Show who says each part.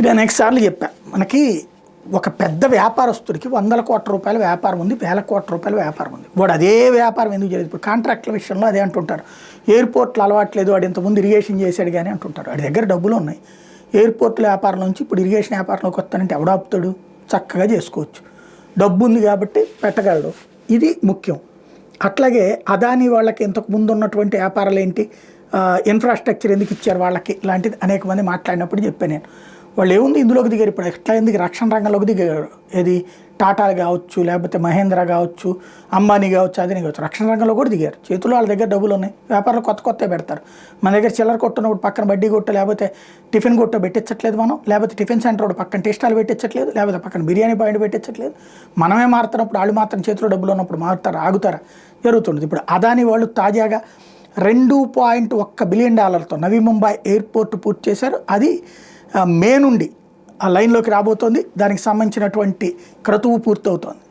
Speaker 1: నేను అనేక సార్లు చెప్పా, మనకి ఒక పెద్ద వ్యాపారస్తుడికి 100 కోట్ల రూపాయల వ్యాపారం ఉంది, 1000 కోట్ల రూపాయల వ్యాపారం ఉంది. వాడు అదే వ్యాపారం ఎందుకు చేయలేదు? ఇప్పుడు కాంట్రాక్టుల విషయంలో అదే అంటుంటారు, ఎయిర్పోర్ట్లు అలవాట్లేదు, వాడు ఇంతకుముందు ఇరిగేషన్ చేశాడు కానీ అంటుంటారు. వాడి దగ్గర డబ్బులు ఉన్నాయి, ఎయిర్పోర్ట్ల వ్యాపారం నుంచి ఇప్పుడు ఇరిగేషన్ వ్యాపారంలోకి వస్తానంటే ఎవడాపుతాడు? చక్కగా చేసుకోవచ్చు, డబ్బు ఉంది కాబట్టి పెట్టగలడు. ఇది ముఖ్యం. అట్లాగే అదాని వాళ్ళకి ఇంతకు ముందు ఉన్నటువంటి వ్యాపారాలు ఏంటి, ఇన్ఫ్రాస్ట్రక్చర్ ఎందుకు ఇచ్చారు వాళ్ళకి, ఇలాంటిది అనేక మంది మాట్లాడినప్పుడు చెప్పాను నేను. వాళ్ళు ఏముంది ఇందులోకి దిగారు, ఇప్పుడు ఎట్లా ఎందుకు రక్షణ రంగంలోకి దిగారు. ఏది టాటాలు కావచ్చు, లేకపోతే మహేంద్ర కావచ్చు, అంబానీ కావచ్చు, అదని కావచ్చు, రక్షణ రంగంలో కూడా దిగారు. చేతుల్లో వాళ్ళ దగ్గర డబ్బులు ఉన్నాయి, వ్యాపారాలు కొత్త పెడతారు. మన దగ్గర చిల్లర కొట్టున్నప్పుడు పక్కన బడ్డీ కొట్టు లేకపోతే టిఫిన్ కొట్టు పెట్టించట్లేదు మనం, లేకపోతే టిఫిన్ సెంటర్ ఒకటి పక్కన టీ స్టాల్ పెట్టించట్లేదు, లేకపోతే పక్కన బిర్యానీ పాయింట్ పెట్టించట్లేదు. మనమే మారుతున్నప్పుడు వాళ్ళు మాత్రం చేతిలో డబ్బులు ఉన్నప్పుడు మారుతారు, ఆగుతారా? జరుగుతుంది. ఇప్పుడు అదాని వాళ్ళు తాజాగా $2.1 బిలియన్ నవీ ముంబై ఎయిర్పోర్ట్ పూర్తి చేశారు. అది మే నుండి ఆ లైన్లోకి రాబోతోంది. దానికి సంబంధించినటువంటి క్రతువు పూర్తవుతోంది.